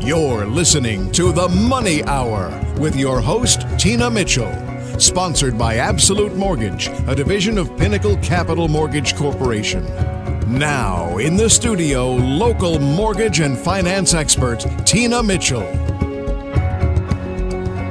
You're listening to The Money Hour with your host, Tina Mitchell. Sponsored by Absolute Mortgage, a division of Pinnacle Capital Mortgage Corporation. Now, in the studio, local mortgage and finance expert, Tina Mitchell.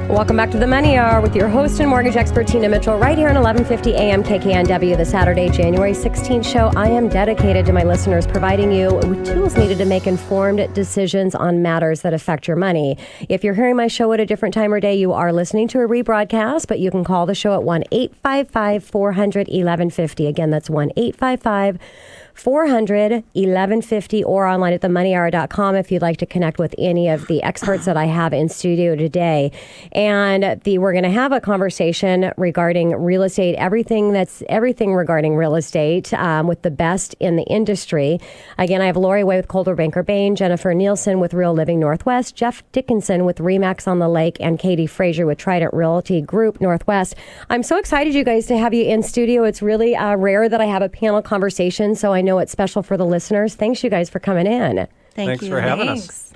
Welcome back to The Money Hour with your host and mortgage expert, Tina Mitchell, right here on 1150 AM KKNW, the Saturday, January 16th show. I am dedicated to my listeners, providing you with tools needed to make informed decisions on matters that affect your money. If you're hearing my show at a different time or day, you are listening to a rebroadcast, but you can call the show at 1-855-400-1150. Again, that's 1-855-400-1150 or online at themoneyhour.com if you'd like to connect with any of the experts that I have in studio today. And we're going to have a conversation regarding real estate, everything regarding real estate with the best in the industry. Again, I have Laurie Way with Coldwell Banker Bain, Jennifer Nilssen with Real Living Northwest, Jeff Dickinson with Remax on the Lake, and Katie Fraser with Trident Realty Group Northwest. I'm so excited, you guys, to have you in studio. It's really rare that I have a panel conversation, so I know it's special for the listeners. Thanks, you guys, for coming in. Thanks for having us.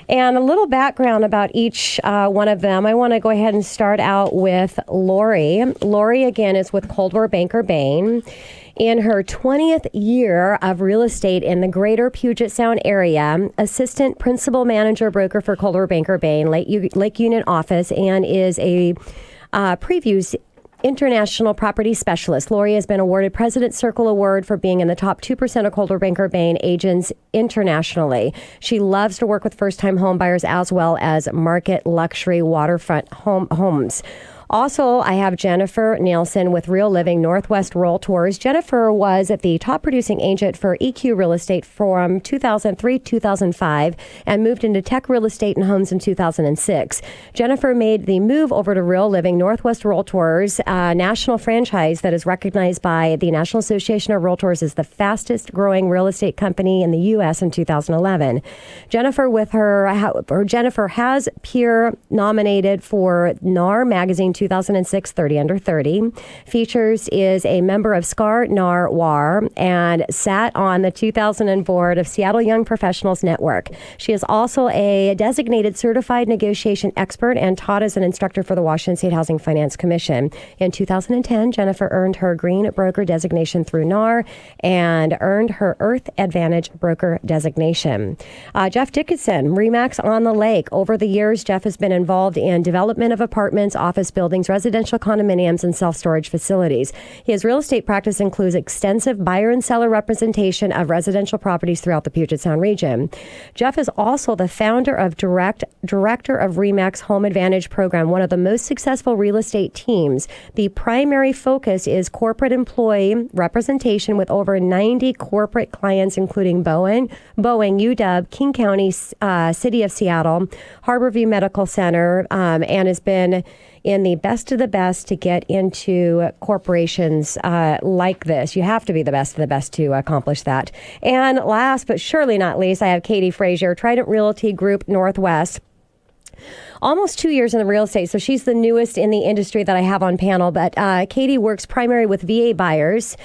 And a little background about each one of them. I want to go ahead and start out with Laurie. Laurie, again, is with Coldwell Banker Bain. In her 20th year of real estate in the greater Puget Sound area, assistant principal manager broker for Coldwell Banker Bain, Lake Union office, and is a previews international property specialist. Laurie has been awarded President's Circle Award for being in the top 2% of Coldwell Banker Bain agents internationally. She loves to work with first-time home buyers as well as market luxury waterfront homes. Also, I have Jennifer Nilssen with Real Living Northwest Realtors. Jennifer was at the top producing agent for EQ Real Estate from 2003-2005 and moved into tech real estate and homes in 2006. Jennifer made the move over to Real Living Northwest Realtors, a national franchise that is recognized by the National Association of Realtors as the fastest growing real estate company in the U.S. in 2011. Jennifer has peer nominated for NAR Magazine 2006 30 Under 30. Features is a member of SCAR NAR WAR and sat on the 2000 board of Seattle Young Professionals Network. She is also a designated certified negotiation expert and taught as an instructor for the Washington State Housing Finance Commission. In 2010, Jennifer earned her Green Broker designation through NAR and earned her Earth Advantage Broker designation. Jeff Dickinson, Remax on the Lake. Over the years, Jeff has been involved in development of apartments, office buildings, residential condominiums, and self-storage facilities. His real estate practice includes extensive buyer and seller representation of residential properties throughout the Puget Sound region. Jeff is also the founder of director of Remax Home Advantage Program, one of the most successful real estate teams. The primary focus is corporate employee representation with over 90 corporate clients, including Boeing, UW, King County, City of Seattle, Harborview Medical Center, and has been in the best of the best to get into corporations like this. You have to be the best of the best to accomplish that. And last but surely not least, I have Katie Fraser, Trident Realty Group Northwest. Almost 2 years in the real estate, so she's the newest in the industry that I have on panel. But Katie works primarily with VA buyers.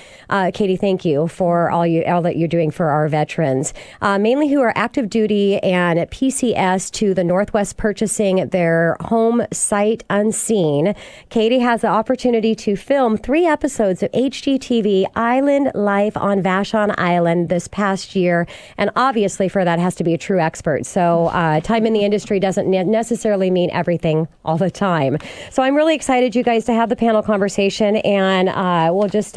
Katie, thank you for all that you're doing for our veterans, mainly who are active duty and at PCS to the Northwest purchasing their home sight unseen. Katie has the opportunity to film 3 episodes of HGTV Island Life on Vashon Island this past year, and obviously for that has to be a true expert. So time in the industry doesn't necessarily mean everything all the time. So I'm really excited, you guys, to have the panel conversation, and we'll just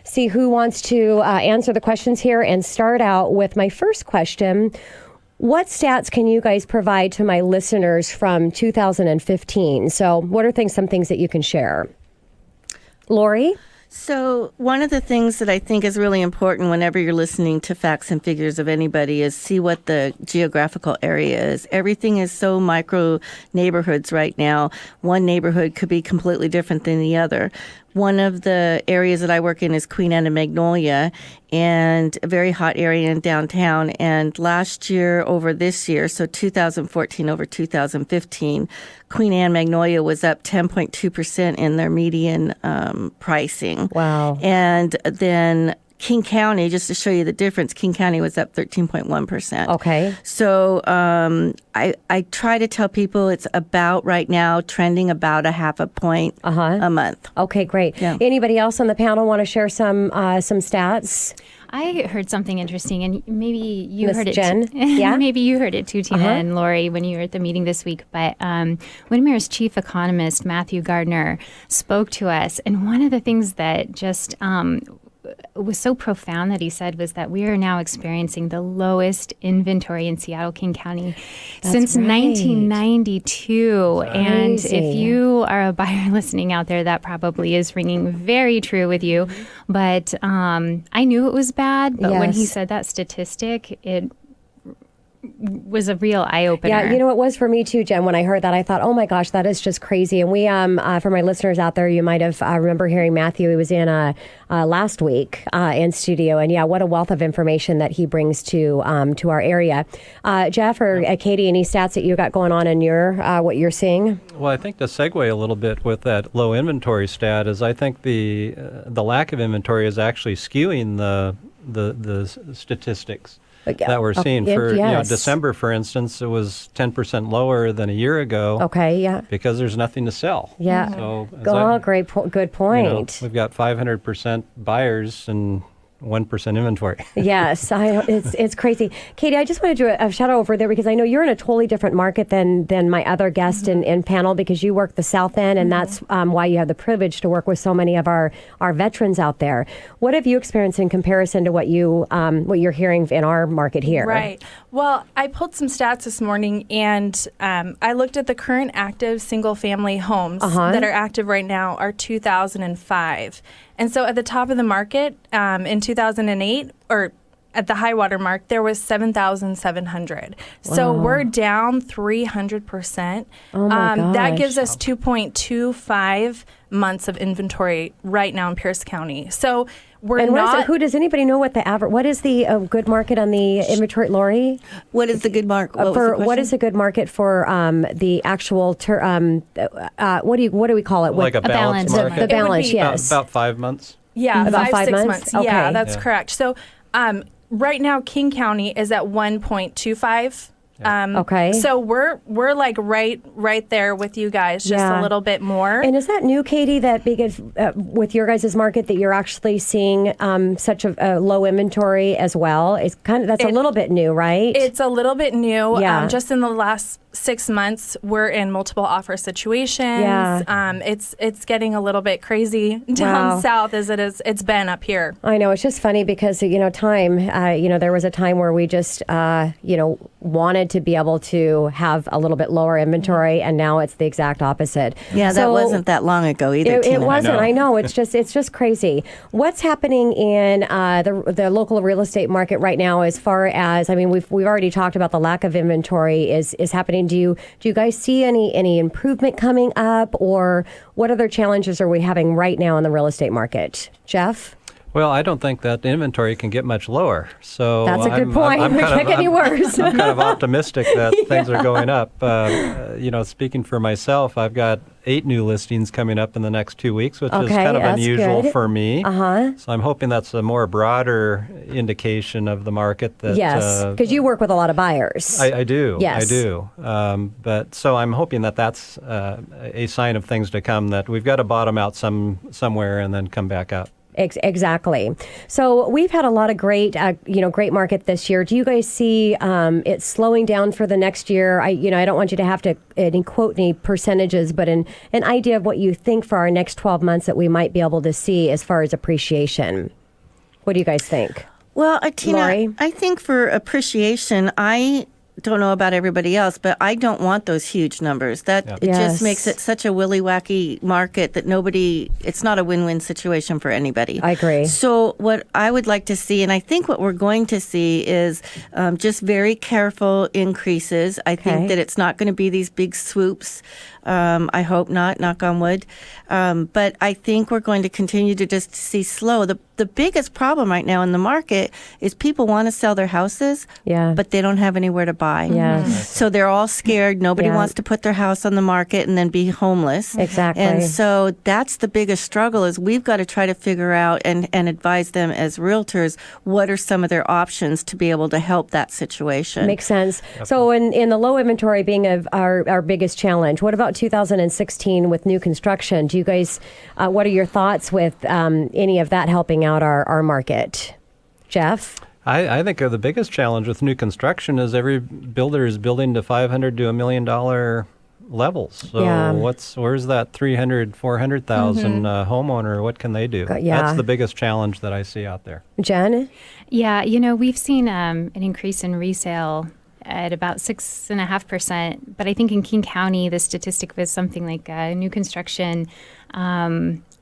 see who wants to answer the questions here and start out with my first question. What stats can you guys provide to my listeners from 2015? So what are some things that you can share? Laurie? So one of the things that I think is really important whenever you're listening to facts and figures of anybody is see what the geographical area is. Everything is so micro neighborhoods right now. One neighborhood could be completely different than the other. One of the areas that I work in is Queen Anne and Magnolia, and a very hot area in downtown. And last year over this year, so 2014 over 2015, Queen Anne Magnolia was up 10.2% in their median pricing. Wow. And then King County, just to show you the difference, King County was up 13.1%. Okay. So I try to tell people it's about right now trending about a half a point a month. Okay, great. Yeah. Anybody else on the panel want to share some stats? I heard something interesting, and maybe you Miss heard it Jen? too. Yeah? Maybe you heard it too, Tina and Laurie, when you were at the meeting this week. But Windmere's chief economist, Matthew Gardner, spoke to us. And one of the things that just was so profound that he said was that we are now experiencing the lowest inventory in Seattle, King County since 1992. And if you are a buyer listening out there, that probably is ringing very true with you. But I knew it was bad, but when he said that statistic, it was a real eye-opener. Yeah, you know, it was for me too, Jen. When I heard that, I thought, oh my gosh, that is just crazy. And we, for my listeners out there, you might have remember hearing Matthew. He was in last week in studio, and yeah, what a wealth of information that he brings to our area. Jeff or Katie, any stats that you got going on in your what you're seeing? Well, I think to segue a little bit with that low inventory stat is I think the lack of inventory is actually skewing the statistics that we're seeing. For December, for instance, it was 10% lower than a year ago. Okay, yeah. Because there's nothing to sell. Yeah. So good point. You know, we've got 500% buyers and 1% inventory. Yes, it's crazy. Katie, I just wanted to do a shout out over there because I know you're in a totally different market than my other guest in panel because you work the South End, and that's why you have the privilege to work with so many of our veterans out there. What have you experienced in comparison to what you're hearing in our market here? Right. Well, I pulled some stats this morning, and I looked at the current active single-family homes that are active right now are 2,005. And so at the top of the market in 2008, or at the high water mark, there was 7,700. Wow. So we're down 300%. Oh my gosh. That gives us 2.25 months of inventory right now in Pierce County. So we're not. Does anybody know what the average? What is the good market on the inventory, Laurie? What is the good market? What is a good market for the actual? What do we call it? Like a balance market. The balance, yes. About 5 months. Yeah, about 5 months? months. Okay. Yeah, that's correct. So right now, King County is at 1.25. Okay. So we're like right there with you guys, just a little bit more. And is that new, Katie, that with your guys' market that you're actually seeing such a low inventory as well? It's that's a little bit new, right? It's a little bit new. Yeah. Just in the last 6 months, we're in multiple offer situations. Yeah. It's getting a little bit crazy down south as it's been up here. I know, it's just funny because time. There was a time where we just wanted to be able to have a little bit lower inventory, and now it's the exact opposite. Yeah, that wasn't that long ago either. It wasn't. I know. It's just crazy. What's happening in the local real estate market right now? As far as we've already talked about the lack of inventory is happening. Do you guys see any improvement coming up, or what other challenges are we having right now in the real estate market, Jeff? Well, I don't think that inventory can get much lower. So that's a good point. It can't get any worse. I'm kind of optimistic that things are going up. Speaking for myself, I've got 8 new listings coming up in the next 2 weeks, which is kind of unusual for me. So I'm hoping that's a more broader indication of the market. Yes, because you work with a lot of buyers. I do. Yes. I do. But so I'm hoping that that's a sign of things to come, that we've got to bottom out somewhere and then come back up. Exactly. So we've had a lot of great market this year. Do you guys see it slowing down for the next year? I don't want you to have to quote any percentages, but an idea of what you think for our next 12 months that we might be able to see as far as appreciation. What do you guys think? Well, Tina, Laurie? I think for appreciation, I don't know about everybody else, but I don't want those huge numbers. It just makes it such a willy-wacky market that it's not a win-win situation for anybody. I agree. So what I would like to see, and I think what we're going to see, is just very careful increases. I think that it's not going to be these big swoops. I hope not, knock on wood. But I think we're going to continue to just see slow. The biggest problem right now in the market is people want to sell their houses, but they don't have anywhere to buy buy. Yes. So they're all scared. Nobody wants to put their house on the market and then be homeless. Exactly. And so that's the biggest struggle, is we've got to try to figure out and advise them as realtors what are some of their options to be able to help that situation. Makes sense. So in the low inventory being our biggest challenge, what about 2016 with new construction? Do you guys, what are your thoughts with any of that helping out our market? Jeff? I think the biggest challenge with new construction is every builder is building to $500,000 to $1 million levels. So where's that 300,000, 400,000 homeowner? What can they do? That's the biggest challenge that I see out there. Jen? Yeah, we've seen an increase in resale at about 6.5%. But I think in King County, the statistic was something like new construction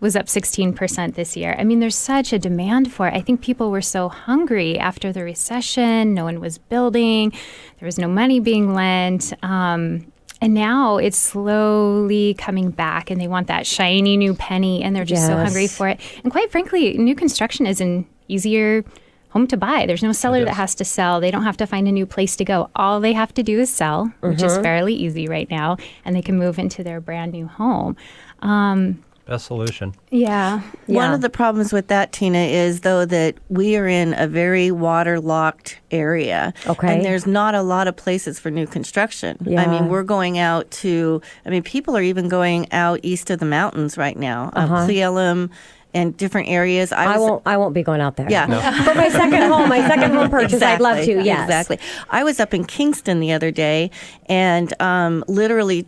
was up 16% this year. I mean, there's such a demand for it. I think people were so hungry after the recession. No one was building. There was no money being lent. And now it's slowly coming back, and they want that shiny new penny, and they're just so hungry for it. And quite frankly, new construction is an easier home to buy. There's no seller that has to sell. They don't have to find a new place to go. All they have to do is sell, which is fairly easy right now, and they can move into their brand new home. Best solution. Yeah. One of the problems with that, Tina, is though that we are in a very waterlocked area. Okay. And there's not a lot of places for new construction. Yeah. I mean, we're going out to, people are even going out east of the mountains right now. Cle Elum and different areas. I won't be going out there. Yeah. No. For my second home purchase, exactly. I'd love to, yes. Exactly. I was up in Kingston the other day, and literally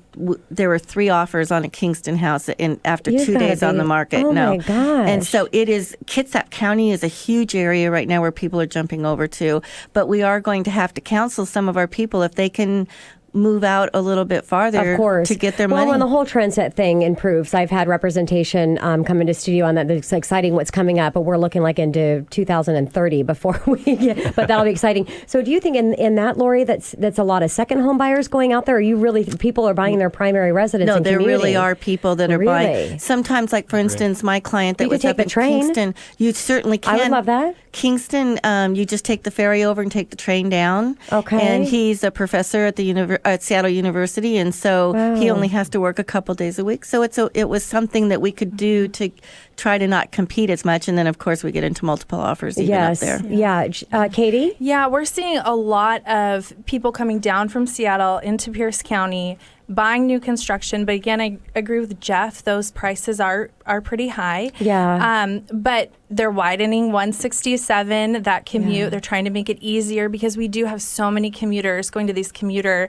there were 3 offers on a Kingston house after 2 days on the market. Oh, my gosh. And so it is, Kitsap County is a huge area right now where people are jumping over to, but we are going to have to counsel some of our people if they can move out a little bit farther, of course, to get their money. Well, when the whole transit thing improves, I've had representation come into studio on that. It's exciting what's coming up, but we're looking like into 2030 before we get, but that'll be exciting. So do you think in that, Laurie, that's a lot of second home buyers going out there? Or you really, people are buying their primary residence No, in there community? really are people that are buying. Sometimes, like for instance, my client that was up in Kingston, you certainly can. I would love that. Kingston, you just take the ferry over and take the train down. Okay. And he's a professor at the at Seattle University, and so he only has to work a couple days a week. So it was something that we could do to try to not compete as much. And then, of course, we get into multiple offers even up there. Yeah. Katie? Yeah, we're seeing a lot of people coming down from Seattle into Pierce County, buying new construction. But again, I agree with Jeff. Those prices are pretty high. Yeah. But they're widening 167, that commute. Yeah. They're trying to make it easier because we do have so many commuters going to these commuter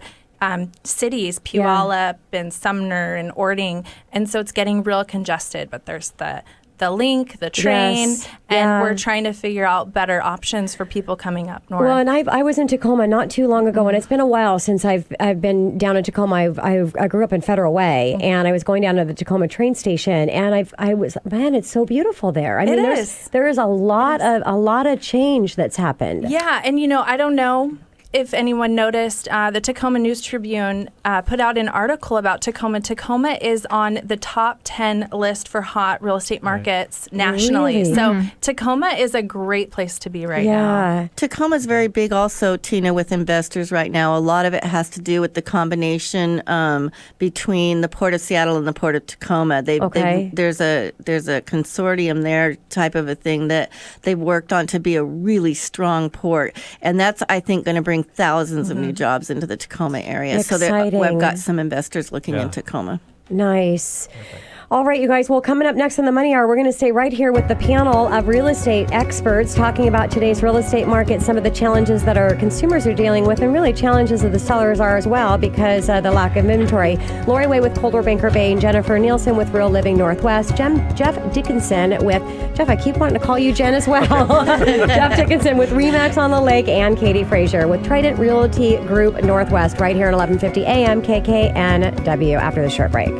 cities, Puyallup and Sumner and Orting. And so it's getting real congested. But there's the link, the train, and we're trying to figure out better options for people coming up north. Well, and I was in Tacoma not too long ago, and it's been a while since I've been down in Tacoma. I grew up in Federal Way, and I was going down to the Tacoma train station, and I was, man, it's so beautiful there. I mean, there is a lot of change that's happened. Yeah, and I don't know if anyone noticed, the Tacoma News Tribune put out an article about Tacoma. Tacoma is on the top 10 list for hot real estate markets nationally. Really? So Tacoma is a great place to be right now. Tacoma's very big also, Tina, with investors right now. A lot of it has to do with the combination between the Port of Seattle and the Port of Tacoma. There's a consortium there type of a thing that they've worked on to be a really strong port. And that's, I think, going to bring thousands of new jobs into the Tacoma area. Exciting. So we've got some investors looking in Tacoma. Nice. All right, you guys. Well, coming up next on the Money Hour, we're going to stay right here with the panel of real estate experts talking about today's real estate market, some of the challenges that our consumers are dealing with, and really challenges that the sellers are as well because of the lack of inventory. Laurie Way with Coldwell Banker Bain, Jennifer Nilssen with Real Living Northwest, Jeff Dickinson with, Jeff, I keep wanting to call you Jen as well, Jeff Dickinson with RE/MAX on the Lake, and Katie Fraser with Trident Realty Group Northwest right here at 1150 AM KKNW after the short break.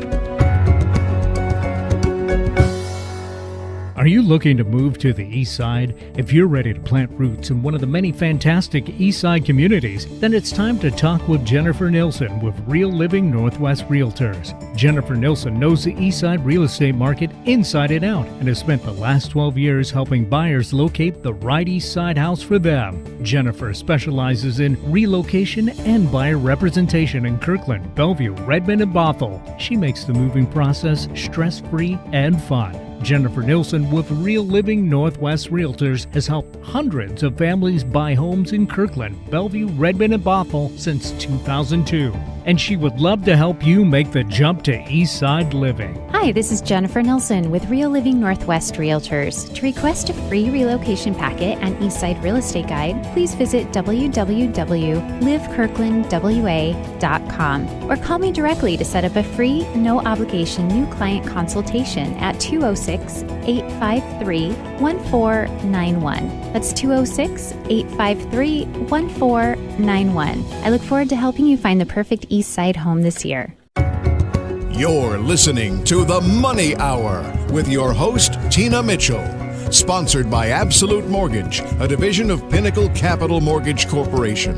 Are you looking to move to the East Side? If you're ready to plant roots in one of the many fantastic East Side communities, then it's time to talk with Jennifer Nilssen with Real Living Northwest Realtors. Jennifer Nilssen knows the East Side real estate market inside and out and has spent the last 12 years helping buyers locate the right East Side house for them. Jennifer specializes in relocation and buyer representation in Kirkland, Bellevue, Redmond, and Bothell. She makes the moving process stress-free and fun. Jennifer Nilssen with Real Living Northwest Realtors has helped hundreds of families buy homes in Kirkland, Bellevue, Redmond, and Bothell since 2002. And she would love to help you make the jump to East Side living. Hi, this is Jennifer Nilssen with Real Living Northwest Realtors. To request a free relocation packet and East Side real estate guide, please visit www.livekirklandwa.com or call me directly to set up a free, no-obligation new client consultation at 206-853-1491. That's 206-853-1491. I look forward to helping you find the perfect East Side home this year. You're listening to The Money Hour with your host, Tina Mitchell. Sponsored by Absolute Mortgage, a division of Pinnacle Capital Mortgage Corporation.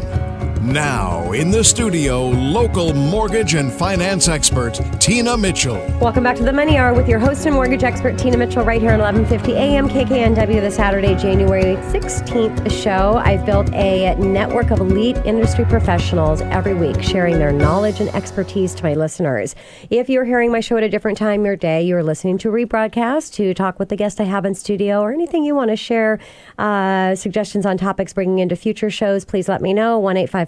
Now, in the studio, local mortgage and finance expert, Tina Mitchell. Welcome back to the Money Hour with your host and mortgage expert, Tina Mitchell, right here on 1150 AM KKNW, the Saturday, January 16th show. I've built a network of elite industry professionals every week, sharing their knowledge and expertise to my listeners. If you're hearing my show at a different time of your day, you're listening to a rebroadcast, to talk with the guest I have in studio, or anything you want to share, suggestions on topics bringing into future shows, please let me know.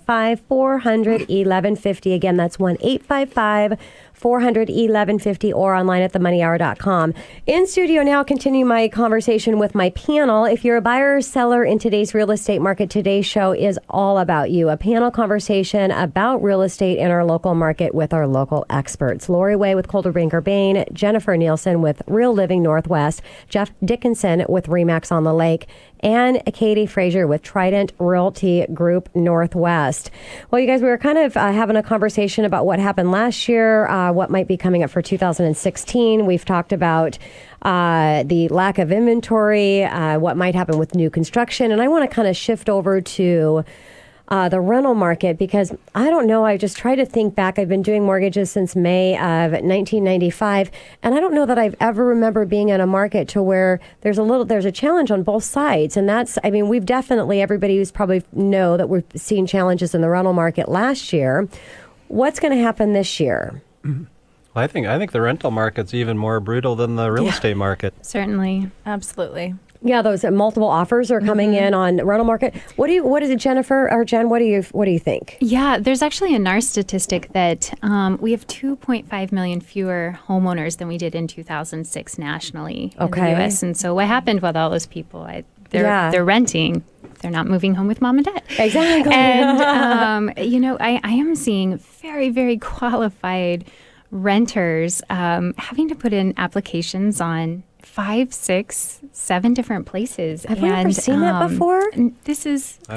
1-855-400-1150. Again, that's 1-855-400-1150 or online at themoneyhour.com. In studio now, continue my conversation with my panel. If you're a buyer or seller in today's real estate market, today's show is all about you. A panel conversation about real estate in our local market with our local experts. Laurie Way with Coldwell Banker Bain, Jennifer Nilssen with Real Living Northwest, Jeff Dickinson with RE/MAX on the Lake, and Katie Fraser with Trident Realty Group Northwest. Well, you guys, we were kind of having a conversation about what happened last year, what might be coming up for 2016. We've talked about the lack of inventory, what might happen with new construction. And I want to kind of shift over to the rental market, because I don't know, I just try to think back. I've been doing mortgages since May of 1995, and I don't know that I've ever remember being in a market to where there's a challenge on both sides. And that's, I mean, we've definitely, everybody who's probably know that we've seen challenges in the rental market last year. What's going to happen this year? Well, I think the rental market's even more brutal than the real estate market. Certainly. Absolutely. Yeah, those multiple offers are coming in on rental market. What is it, Jennifer or Jen? What do you think? Yeah, there's actually a NAR statistic that we have 2.5 million fewer homeowners than we did in 2006 nationally in the U.S. And so what happened with all those people? They're renting. They're not moving home with mom and dad. Exactly. And, I am seeing very, very qualified renters having to put in applications on 5, 6, 7 different places. Have we ever seen that before? I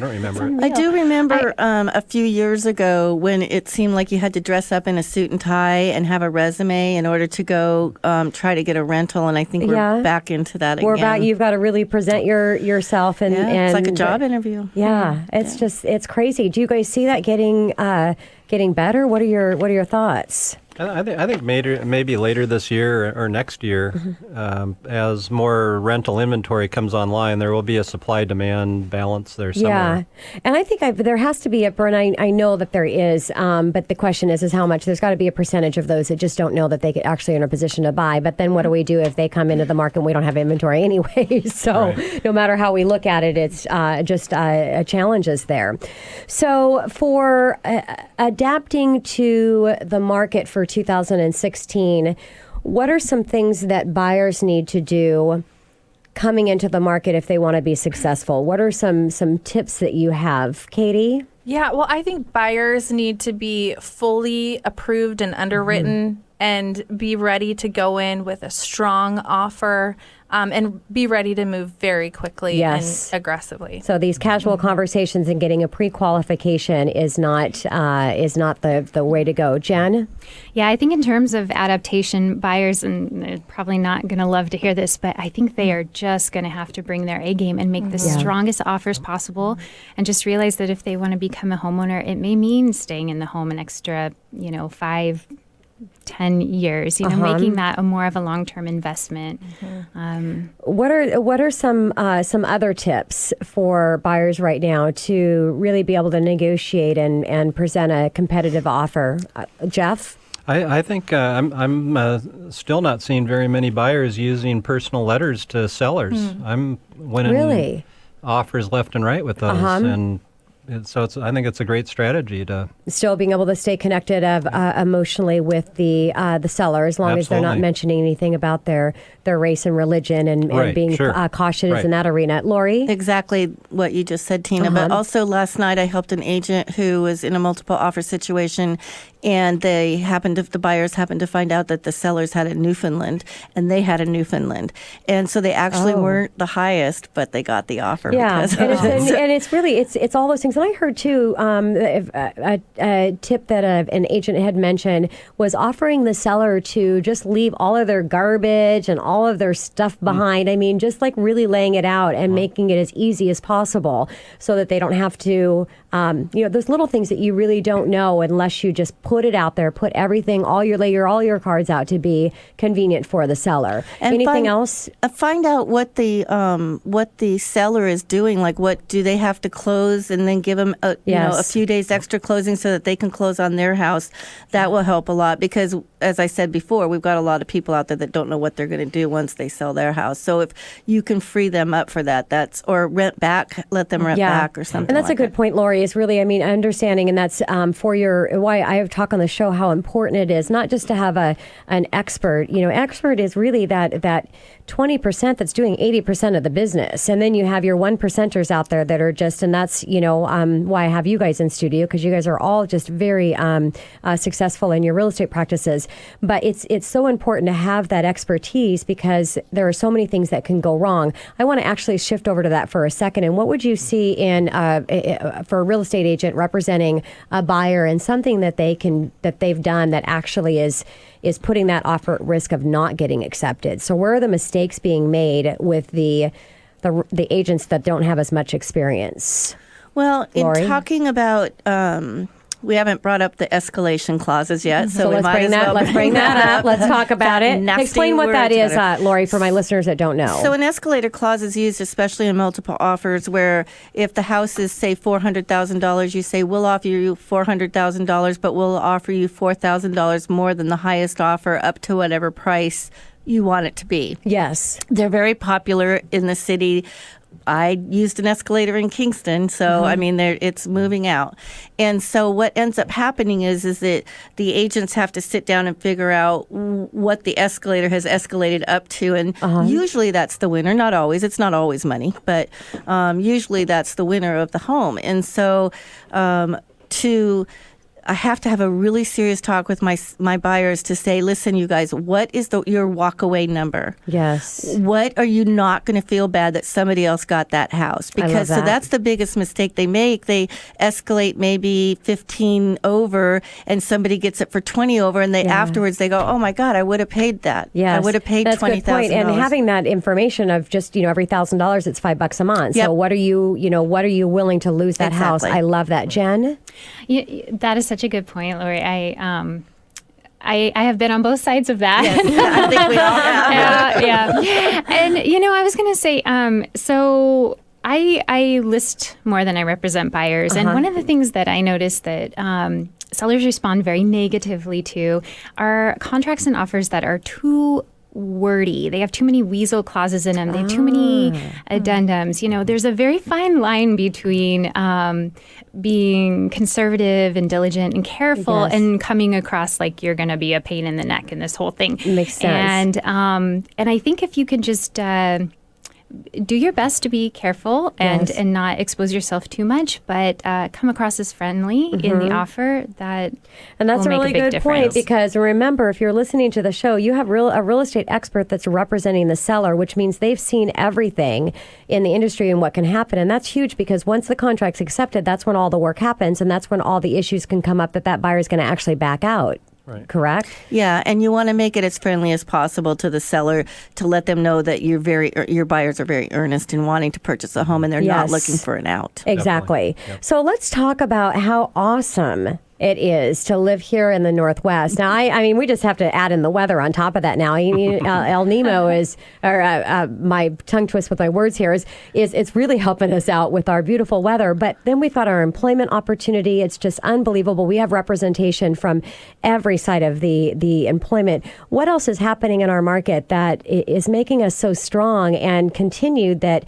don't remember. I do remember a few years ago when it seemed like you had to dress up in a suit and tie and have a resume in order to go try to get a rental. And I think we're back into that again. You've got to really present yourself. And it's like a job interview. Yeah, it's crazy. Do you guys see that getting better? What are your thoughts? I think maybe later this year or next year, as more rental inventory comes online, there will be a supply-demand balance there somewhere. Yeah, and I think there has to be I know that there is, but the question is how much. There's got to be a percentage of those that just don't know that they actually are in a position to buy. But then what do we do if they come into the market and we don't have inventory anyway? So no matter how we look at it, it's just challenges there. So for adapting to the market for 2016, what are some things that buyers need to do coming into the market if they want to be successful? What are some tips that you have, Katie? Yeah, well, I think buyers need to be fully approved and underwritten and be ready to go in with a strong offer. and be ready to move very quickly and aggressively. So these casual conversations and getting a pre-qualification is not the way to go. Jen? Yeah, I think in terms of adaptation, buyers, and they're probably not going to love to hear this, but I think they are just going to have to bring their A game and make the strongest offers possible, and just realize that if they want to become a homeowner, it may mean staying in the home an extra, 5-10 years, making that more of a long-term investment. What are some other tips for buyers right now to really be able to negotiate and present a competitive offer? Jeff? I think I'm still not seeing very many buyers using personal letters to sellers. I'm winning offers left and right with those, and I think it's a great strategy to still being able to stay connected emotionally with the seller, as long as they're not mentioning anything about their race and religion and being cautious in that arena. Laurie? Exactly what you just said, Tina. But also last night I helped an agent who was in a multiple offer situation, and the buyers happened to find out that the sellers had a Newfoundland and they had a Newfoundland. And so they actually weren't the highest, but they got the offer. Yeah, and it's really, it's all those things. And I heard too, a tip that an agent had mentioned was offering the seller to just leave all of their garbage and all of their stuff behind. I mean, just like really laying it out and making it as easy as possible so that they don't have to, those little things that you really don't know unless you just put it out there, put everything, all your cards out to be convenient for the seller. And anything else? Find out what the seller is doing. Like, what do they have to close, and then give them a few days extra closing so that they can close on their house. That will help a lot, because as I said before, we've got a lot of people out there that don't know what they're going to do once they sell their house. So if you can free them up for that, or rent back, let them rent back or something. And that's a good point, Laurie, is really, understanding, and that's why I have talked on the show how important it is not just to have an expert. Expert is really that 20% that's doing 80% of the business. And then you have your 1%ers out there that are just, and that's, why I have you guys in studio, because you guys are all just very successful in your real estate practices. But it's so important to have that expertise, because there are so many things that can go wrong. I want to actually shift over to that for a second. And what would you see for a real estate agent representing a buyer, and something that they've done that actually is putting that offer at risk of not getting accepted? So where are the mistakes being made with the agents that don't have as much experience? Well, Laurie? In talking about, we haven't brought up the escalation clauses yet, so let's bring that up. Let's talk about it. Explain what that is, Laurie, for my listeners that don't know. So an escalator clause is used especially in multiple offers, where if the house is, say, $400,000, you say, we'll offer you $400,000, but we'll offer you $4,000 more than the highest offer, up to whatever price you want it to be. Yes. They're very popular in the city. I used an escalator in Kingston, so it's moving out. And so what ends up happening is that the agents have to sit down and figure out what the escalator has escalated up to, and usually that's the winner. Not always. It's not always money, but usually that's the winner of the home. And so I have to have a really serious talk with my buyers to say, listen, you guys, what is your walkaway number? Yes. What are you not going to feel bad that somebody else got that house? Because so that's the biggest mistake they make. They escalate maybe 15 over, and somebody gets it for 20 over, and afterwards they go, oh my God, I would have paid that. Yes. I would have paid $20,000. And having that information of just, every $1,000, it's $5 a month. Yep. So what are you willing to lose that house? I love that. Jen? That is such a good point, Laurie. I have been on both sides of that. Yes, I think we all have. Yeah. And, I was going to say, so I list more than I represent buyers. And one of the things that I noticed that sellers respond very negatively to are contracts and offers that are too wordy. They have too many weasel clauses in them. They have too many addendums. There's a very fine line between being conservative and diligent and careful and coming across like you're going to be a pain in the neck in this whole thing. Makes sense. And I think if you can just do your best to be careful and not expose yourself too much, but come across as friendly in the offer. And that's will a really make a big good difference. point, because remember, if you're listening to the show, you have a real estate expert that's representing the seller, which means they've seen everything in the industry and what can happen. And that's huge, because once the contract's accepted, that's when all the work happens, and that's when all the issues can come up that buyer is going to actually back out. Right. Correct? Yeah, and you want to make it as friendly as possible to the seller, to let them know that your buyers are very earnest in wanting to purchase a home, and they're not looking for an out. Exactly. Yep. So let's talk about how awesome it is to live here in the Northwest. Now, I mean, we just have to add in the weather on top of that now. El Nino is, or my tongue twist with my words here is it's really helping us out with our beautiful weather. But then we've got our employment opportunity. It's just unbelievable. We have representation from every side of the employment. What else is happening in our market that is making us so strong and continued that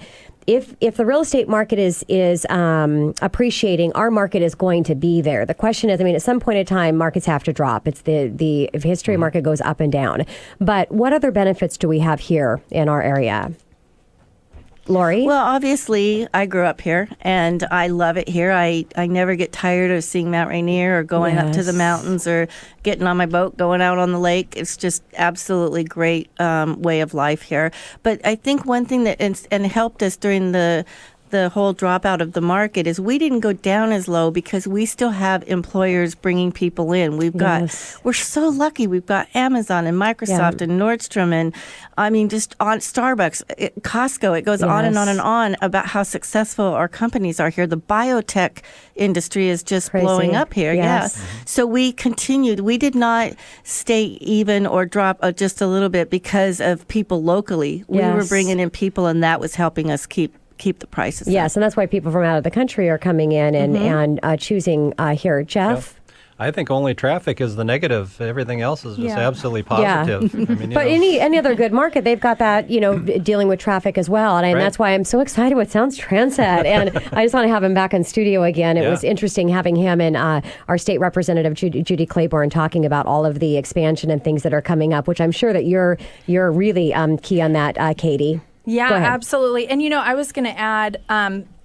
if the real estate market is appreciating, our market is going to be there. The question is, I mean, at some point in time, markets have to drop. It's the history market goes up and down. But what other benefits do we have here in our area? Laurie? Well, obviously, I grew up here, and I love it here. I never get tired of seeing Mount Rainier or going up to the mountains or getting on my boat, going out on the lake. It's just absolutely great way of life here. But I think one thing that and helped us during the whole dropout of the market is we didn't go down as low because we still have employers bringing people in. We're so lucky. We've got Amazon and Microsoft and Nordstrom, and I mean, just on Starbucks, Costco. It goes on and on and on about how successful our companies are here. The biotech industry is just blowing up here. Yes. So we continued. We did not stay even or drop just a little bit because of people locally. We were bringing in people, and that was helping us keep the prices up. Yes, and that's why people from out of the country are coming in and choosing here. Jeff? I think only traffic is the negative. Everything else is just absolutely positive. I mean, but any other good market, they've got that, dealing with traffic as well. And that's why I'm so excited with Sounds Transit. And I just want to have him back in studio again. It was interesting having him and our state representative, Judy Claiborne, talking about all of the expansion and things that are coming up, which I'm sure that you're really key on that, Katie. Yeah, absolutely. And, I was going to add,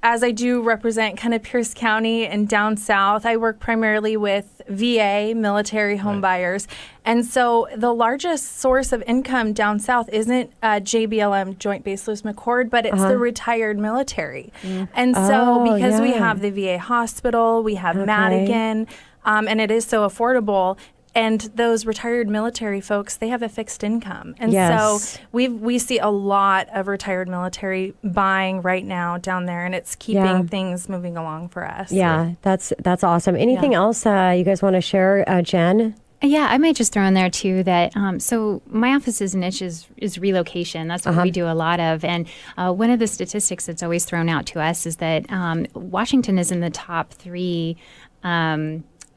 as I do represent kind of Pierce County and down south, I work primarily with VA, military home buyers. And so the largest source of income down south isn't JBLM, Joint Base Lewis McChord, but it's the retired military. And so because we have the VA hospital, we have Madigan, and it is so affordable. And those retired military folks, they have a fixed income. And so we see a lot of retired military buying right now down there, and it's keeping things moving along for us. Yeah, that's awesome. Anything else you guys want to share, Jen? Yeah, I might just throw in there too that so my office's niche is relocation. That's what we do a lot of. And one of the statistics that's always thrown out to us is that Washington is in the top 3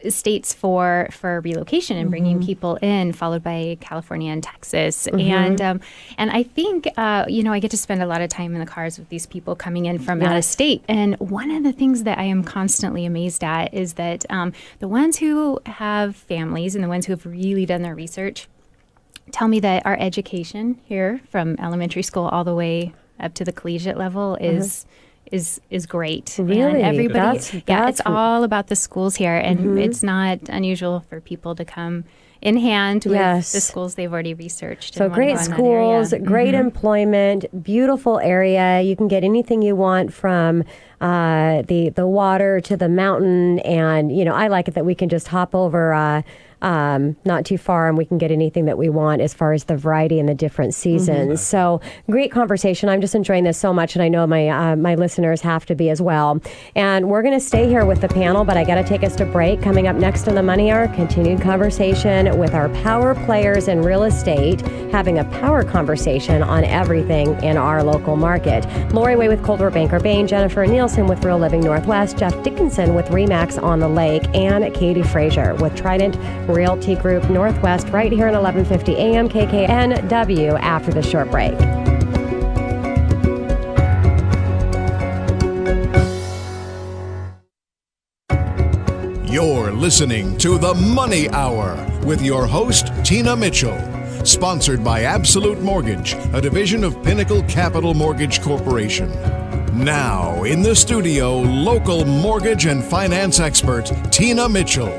states for relocation and bringing people in, followed by California and Texas. And I think, I get to spend a lot of time in the cars with these people coming in from out of state. And one of the things that I am constantly amazed at is that the ones who have families and the ones who have really done their research tell me that our education here from elementary school all the way up to the collegiate level is great. Really? And everybody, it's all about the schools here, and it's not unusual for people to come in hand with the schools they've already researched. So great schools, great employment, beautiful area. You can get anything you want from the water to the mountain, and I like it that we can just hop over not too far, and we can get anything that we want as far as the variety and the different seasons. So great conversation. I'm just enjoying this so much, and I know my listeners have to be as well. And we're going to stay here with the panel, but I got to take us to break. Coming up next on the Money Hour, continued conversation with our power players in real estate, having a power conversation on everything in our local market. Laurie Way with Coldwell Banker Bain, Jennifer Nilssen with Real Living Northwest, Jeff Dickinson with RE/MAX on the Lake, and Katie Fraser with Trident Realty Group Northwest, right here at 1150 AM KKNW after the short break. You're listening to The Money Hour with your host, Tina Mitchell. Sponsored by Absolute Mortgage, a division of Pinnacle Capital Mortgage Corporation. Now, in the studio, local mortgage and finance expert, Tina Mitchell.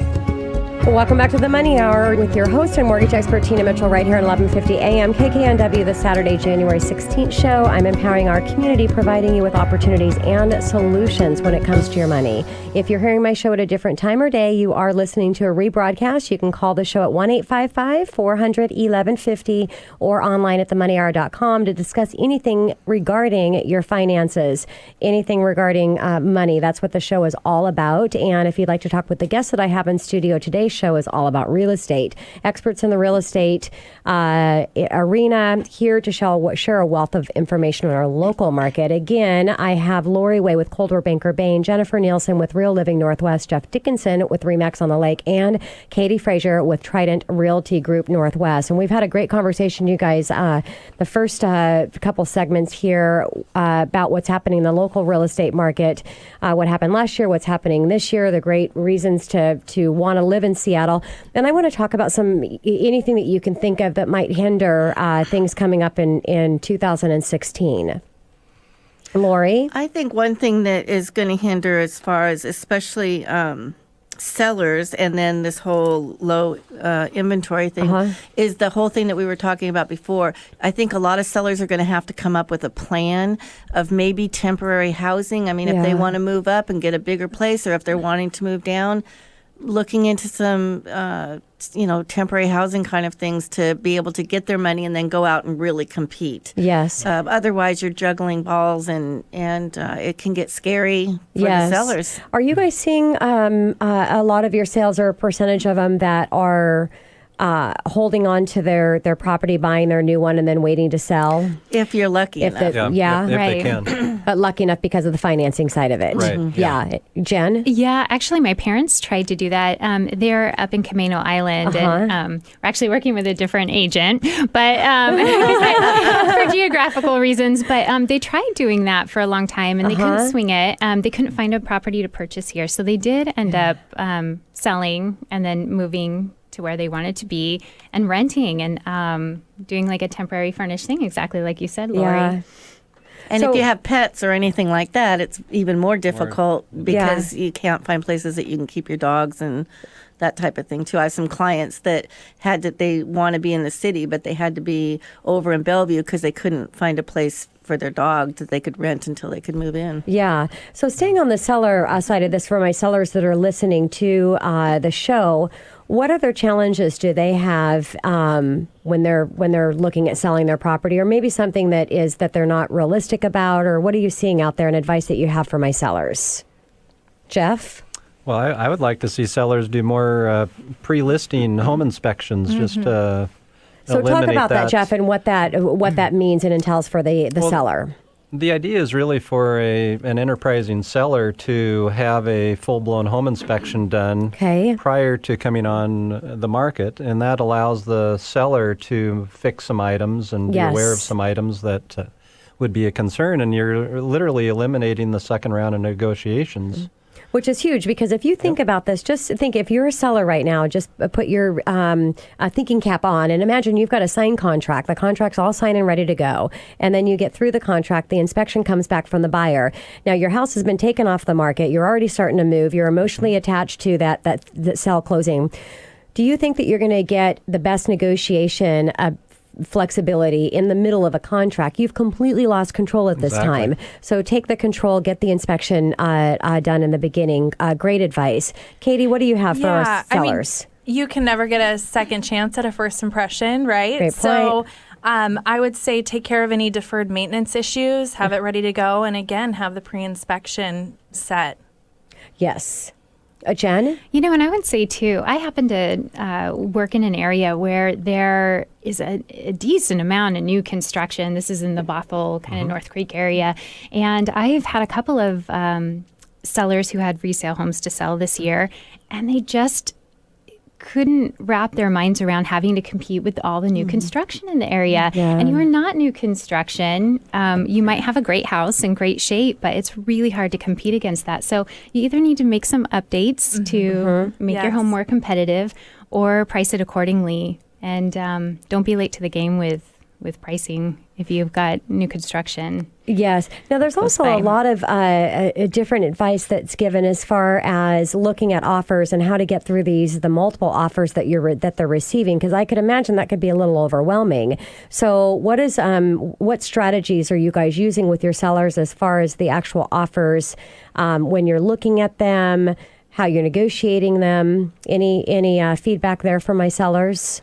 Welcome back to the Money Hour with your host and mortgage expert, Tina Mitchell, right here at 1150 a.m. KKNW, the Saturday, January 16th show. I'm empowering our community, providing you with opportunities and solutions when it comes to your money. If you're hearing my show at a different time or day, you are listening to a rebroadcast. You can call the show at 1-855-400-1150 or online at themoneyhour.com to discuss anything regarding your finances, anything regarding money. That's what the show is all about. And if you'd like to talk with the guests that I have in studio today, show is all about real estate. Experts in the real estate arena here to share a wealth of information on our local market. Again, I have Laurie Way with Coldwell Banker Bain, Jennifer Nilssen with Real Living Northwest, Jeff Dickinson with RE/MAX on the Lake, and Katie Fraser with Trident Realty Group Northwest. And we've had a great conversation, you guys. The first couple segments here about what's happening in the local real estate market, what happened last year, what's happening this year, the great reasons to want to live in Seattle. And I want to talk about anything that you can think of that might hinder things coming up in 2016. Laurie? I think one thing that is going to hinder as far as especially sellers and then this whole low inventory thing is the whole thing that we were talking about before. I think a lot of sellers are going to have to come up with a plan of maybe temporary housing. I mean, if they want to move up and get a bigger place, or if they're wanting to move down, looking into some, temporary housing kind of things to be able to get their money and then go out and really compete. Yes. Otherwise, you're juggling balls and it can get scary for the sellers. Are you guys seeing a lot of your sales, or a percentage of them, that are holding on to their property, buying their new one, and then waiting to sell? If you're lucky enough. If they can. But lucky enough because of the financing side of it. Right. Yeah. Jen? Yeah, actually, my parents tried to do that. They're up in Camino Island, and we're actually working with a different agent, but for geographical reasons. But they tried doing that for a long time, and they couldn't swing it. They couldn't find a property to purchase here, so they did end up selling and then moving to where they wanted to be and renting and doing like a temporary furnished thing, exactly like you said, Laurie. Yeah. And if you have pets or anything like that, it's even more difficult because you can't find places that you can keep your dogs and that type of thing too. I have some clients that they want to be in the city, but they had to be over in Bellevue because they couldn't find a place for their dog that they could rent until they could move in. Yeah. So staying on the seller side of this, for my sellers that are listening to the show, what other challenges do they have when they're looking at selling their property, or maybe something that they're not realistic about, or what are you seeing out there, and advice that you have for my sellers? Jeff? Well, I would like to see sellers do more pre-listing home inspections. Just so talk about that, Jeff, and what that means and entails for the seller. The idea is really for an enterprising seller to have a full-blown home inspection done prior to coming on the market, and that allows the seller to fix some items and be aware of some items that would be a concern, and you're literally eliminating the second round of negotiations. Which is huge, because if you think about this, just think, if you're a seller right now, just put your thinking cap on and imagine you've got a signed contract. The contract's all signed and ready to go. And then you get through the contract, the inspection comes back from the buyer. Now your house has been taken off the market. You're already starting to move. You're emotionally attached to that sale closing. Do you think that you're going to get the best negotiation flexibility in the middle of a contract? You've completely lost control at this time. So take the control, get the inspection done in the beginning. Great advice. Katie, what do you have for our sellers? I mean, you can never get a second chance at a first impression, right? Great point. So I would say take care of any deferred maintenance issues, have it ready to go, and again, have the pre-inspection set. Yes. Jen? And I would say, too, I happen to work in an area where there is a decent amount of new construction. This is in the Bothell, kind of North Creek area. And I've had a couple of sellers who had resale homes to sell this year, and they just couldn't wrap their minds around having to compete with all the new construction in the area. Yeah. And you are not new construction. You might have a great house in great shape, but it's really hard to compete against that. So you either need to make some updates to make your home more competitive, or price it accordingly And don't be late to the game with pricing if you've got new construction. Yes. Now, there's also a lot of different advice that's given as far as looking at offers and how to get through the multiple offers that they're receiving, because I could imagine that could be a little overwhelming. So what strategies are you guys using with your sellers as far as the actual offers when you're looking at them, how you're negotiating them? Any feedback there from my sellers?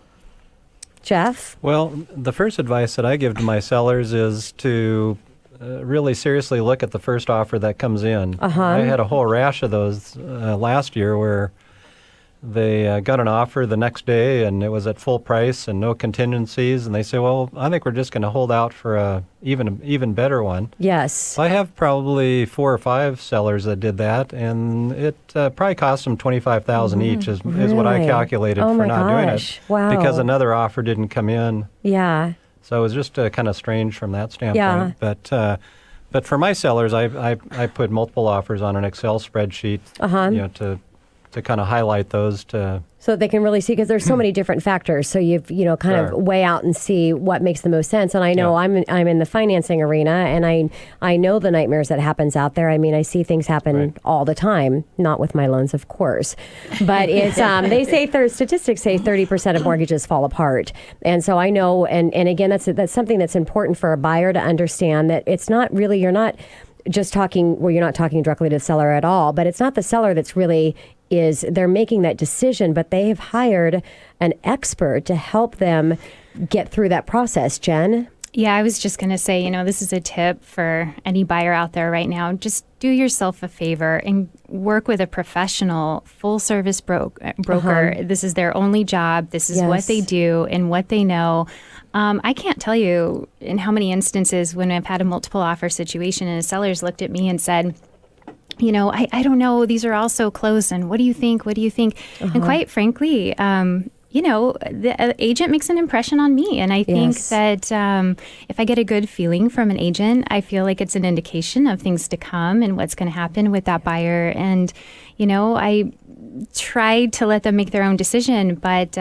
Jeff? Well, the first advice that I give to my sellers is to really seriously look at the first offer that comes in. I had a whole rash of those last year where they got an offer the next day and it was at full price and no contingencies, and they say, well, I think we're just going to hold out for a even better one. Yes. I have probably 4 or 5 sellers that did that, and it probably cost them $25,000 each is what I calculated for not doing it. Wow. Because another offer didn't come in. Yeah. So it was just kind of strange from that standpoint. Yeah. But for my sellers, I put multiple offers on an Excel spreadsheet, to kind of highlight those so they can really see, because there's so many different factors. So you've kind of weigh out and see what makes the most sense. And I know I'm in the financing arena, and I know the nightmares that happens out there. I mean, I see things happen all the time, not with my loans, of course, but it's they say statistics say 30% of mortgages fall apart. And so I know, and again, that's something that's important for a buyer to understand, that it's not really, you're not just talking, you're not talking directly to the seller at all, but it's not the seller that's really they're making that decision, but they have hired an expert to help them get through that process. Jen? Yeah, I was just going to say, this is a tip for any buyer out there right now. Just do yourself a favor and work with a professional full-service broker. This is their only job. This is what they do and what they know. I can't tell you in how many instances when I've had a multiple offer situation and a seller's looked at me and said, I don't know, these are all so close, and what do you think? What do you think? And quite frankly, the agent makes an impression on me. And I think that if I get a good feeling from an agent, I feel like it's an indication of things to come and what's going to happen with that buyer. And, I tried to let them make their own decision. But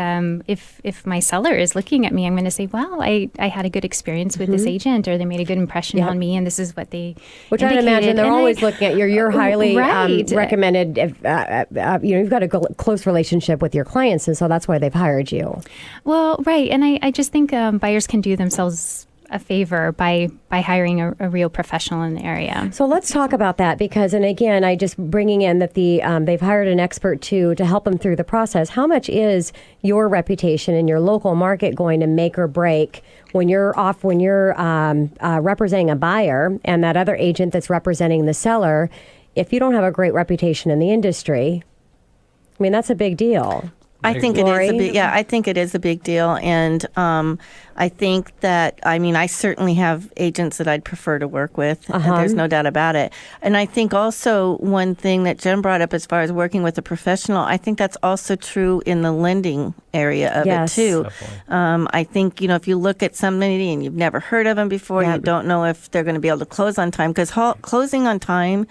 if my seller is looking at me, I'm going to say, well, I had a good experience with this agent, or they made a good impression on me, and this is what they Which indicated. I imagine they're always looking at you're highly recommended. You've got a close relationship with your clients, and so that's why they've hired you. Well, right. And I just think buyers can do themselves a favor by hiring a real professional in the area. So let's talk about that, because, and again, I just bringing in that they've hired an expert to help them through the process. How much is your reputation in your local market going to make or break when you're representing a buyer and that other agent that's representing the seller? If you don't have a great reputation in the industry, I mean, that's a big deal. I think Laurie? it is I think it is a big deal, and I think that I certainly have agents that I'd prefer to work with. There's no doubt about it. And I think also one thing that Jen brought up as far as working with a professional, I think that's also true in the lending area of it too. I think if you look at somebody and you've never heard of them before, you don't know if they're going to be able to close on time, because closing on time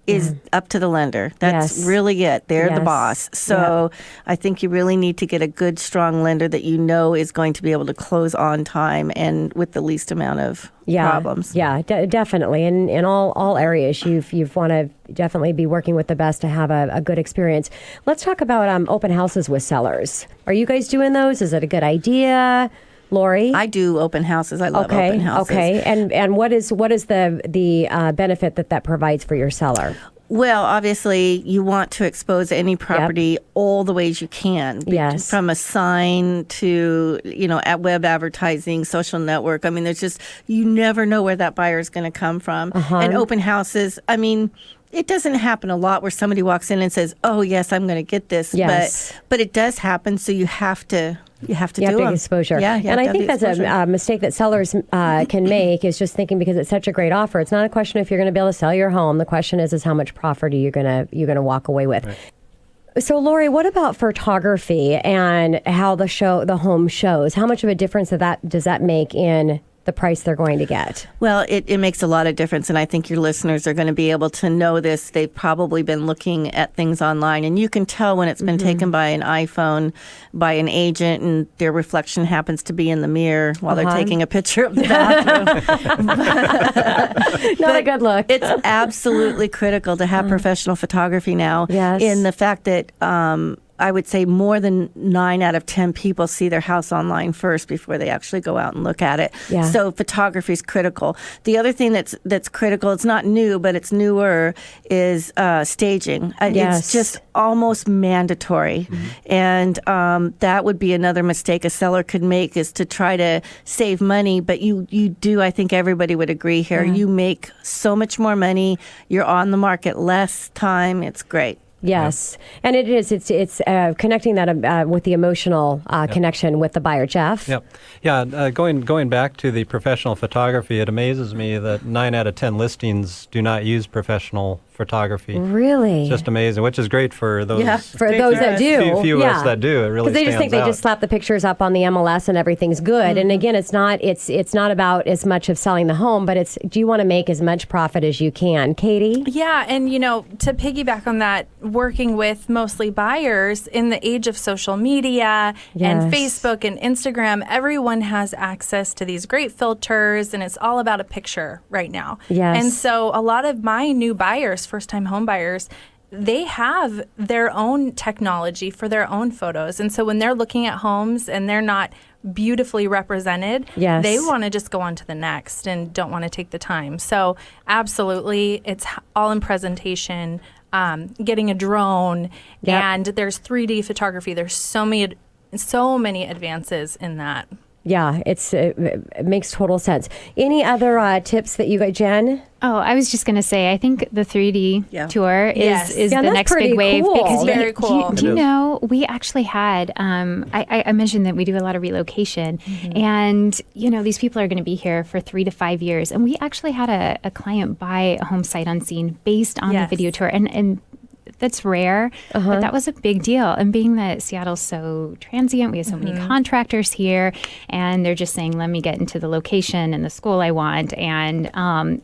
is up to the lender. That's really it. They're the boss. So I think you really need to get a good, strong lender that is going to be able to close on time and with the least amount of problems. Yeah, definitely. In all areas, you've want to definitely be working with the best to have a good experience. Let's talk about open houses with sellers. Are you guys doing those? Is it a good idea? Laurie? I do open houses. I love open houses. Okay. And what is the benefit that provides for your seller? Well, obviously, you want to expose any property all the ways you can. Yes. From a sign to, at web advertising, social network. I mean, there's just, you never know where that buyer is going to come from. And open houses, I mean, it doesn't happen a lot where somebody walks in and says, oh, yes, I'm going to get this. Yes. But it does happen, so you have to do them. Exposure. Yeah, and I think that's a mistake that sellers can make, is just thinking because it's such a great offer. It's not a question if you're going to be able to sell your home. The question is how much profit are you going to walk away with. Right. So, Laurie, what about photography and how the home shows? How much of a difference does that make in the price they're going to get? Well, it makes a lot of difference, and I think your listeners are going to be able to know this. They've probably been looking at things online, and you can tell when it's been taken by an iPhone, by an agent, and their reflection happens to be in the mirror while they're taking a picture of the bathroom. Not a good look. It's absolutely critical to have professional photography now, in the fact that I would say more than 9 out of 10 people see their house online first before they actually go out and look at it. Yeah. So photography is critical. The other thing that's critical, it's not new, but it's newer, is staging. It's just almost mandatory. And that would be another mistake a seller could make, is to try to save money. But you do, I think everybody would agree here, you make so much more money. You're on the market less time. It's great. Yes, and it is. It's connecting that with the emotional connection with the buyer, Jeff. Yep. Yeah. Going back to the professional photography, it amazes me that 9 out of 10 listings do not use professional photography. Really? It's just amazing, which is great for those. Yeah, for those that do. Few of us that do. It really because they just think they just slap the pictures up on the MLS and everything's good. And again, it's not about as much of selling the home, but it's, do you want to make as much profit as you can, Katie? Yeah, and to piggyback on that, working with mostly buyers in the age of social media and Facebook and Instagram, everyone has access to these great filters, and it's all about a picture right now. Yes. And so a lot of my new buyers, first-time home buyers, they have their own technology for their own photos. And so when they're looking at homes and they're not beautifully represented, they want to just go on to the next and don't want to take the time. So absolutely, it's all in presentation, getting a drone, and there's 3D photography. There's so many advances in that. Yeah, it makes total sense. Any other tips that you got, Jen? Oh, I was just going to say, I think the 3D tour is the next big wave. Cool. Because very cool. Do you know, we actually had, I mentioned that we do a lot of relocation, and, these people are going to be here for 3 to 5 years. And we actually had a client buy a home sight unseen based on the video tour. And that's rare, but that was a big deal. And being that Seattle's so transient, we have so many contractors here, and they're just saying, let me get into the location and the school I want. And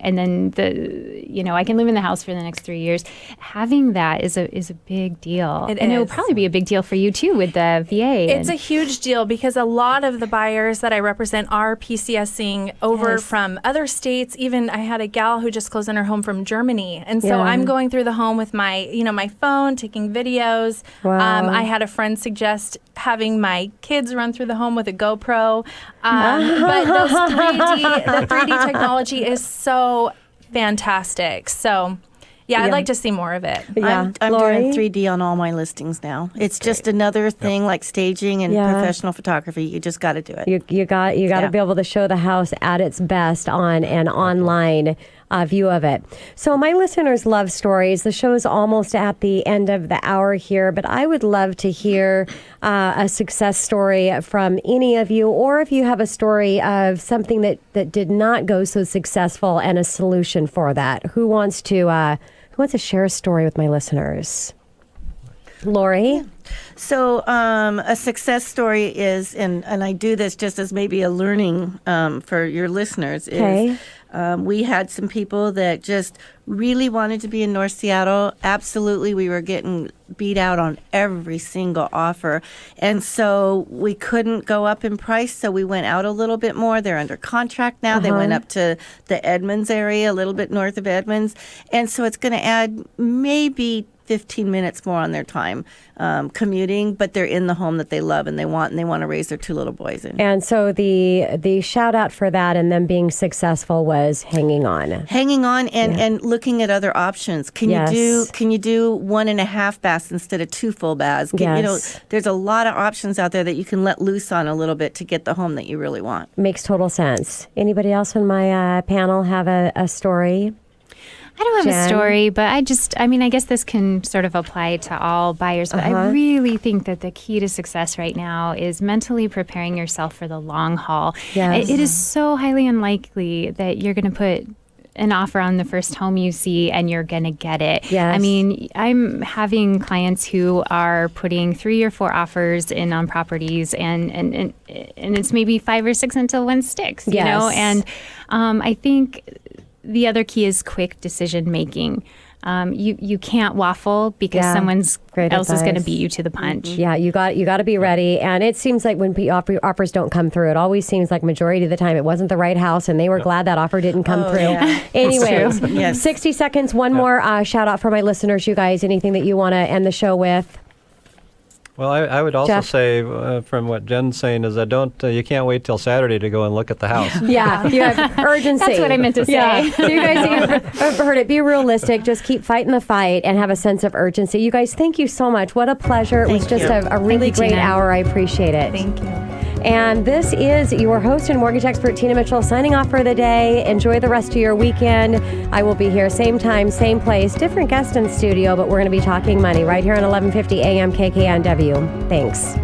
then I can live in the house for the next 3 years. Having that is a big deal. And it will probably be a big deal for you too with the VA. It's a huge deal because a lot of the buyers that I represent are PCSing over from other states. Even I had a gal who just closed on her home from Germany. And so I'm going through the home with my phone, taking videos. Wow. I had a friend suggest having my kids run through the home with a GoPro. But the 3D technology is so fantastic. So, I'd like to see more of it. Yeah. I'm Laurie? doing 3D on all my listings now. It's just another thing like staging and professional photography. You just got to do it. You got to be able to show the house at its best on an online view of it. So my listeners love stories. The show is almost at the end of the hour here, but I would love to hear a success story from any of you, or if you have a story of something that did not go so successful and a solution for that. Who wants to share a story with my listeners? Laurie? So a success story is, and I do this just as maybe a learning for your listeners, is we had some people that just really wanted to be in North Seattle. Absolutely, we were getting beat out on every single offer. And so we couldn't go up in price, so we went out a little bit more. They're under contract now. They went up to the Edmonds area, a little bit north of Edmonds. And so it's going to add maybe 15 minutes more on their time commuting, but they're in the home that they love and they want to raise their 2 little boys in. And so the shout out for that and them being successful was hanging on and looking at other options. Can you do 1.5 baths instead of 2 full baths? There's a lot of options out there that you can let loose on a little bit to get the home that you really want. Makes total sense. Anybody else on my panel have a story? I don't have Jen? a story, but I guess this can sort of apply to all buyers, but I really think that the key to success right now is mentally preparing yourself for the long haul. Yes. It is so highly unlikely that you're going to put an offer on the first home you see and you're going to get it. Yes. I mean, I'm having clients who are putting 3 or 4 offers in on properties and it's maybe 5 or 6 until one sticks, you know? And I think the other key is quick decision making. You can't waffle because someone else is going to beat you to the punch. Yeah, you got to be ready. And it seems like when offers don't come through, it always seems like majority of the time it wasn't the right house, and they were glad that offer didn't come through. Yeah. Anyways, Yes. 60 seconds. One more shout out for my listeners, you guys. Anything that you want to end the show with? Well, I would also Jeff? say, from what Jen's saying, is that you can't wait till Saturday to go and look at the house. Yeah, you have urgency. That's what I meant to say. Yeah. So you guys have heard it. Be realistic. Just keep fighting the fight and have a sense of urgency. You guys, thank you so much. What a pleasure. It was just a really great hour. I appreciate it. Thank you. And this is your host and mortgage expert, Tina Mitchell, signing off for the day. Enjoy the rest of your weekend. I will be here same time, same place, different guest in studio, but we're going to be talking money right here on 1150 AM KKNW. Thanks.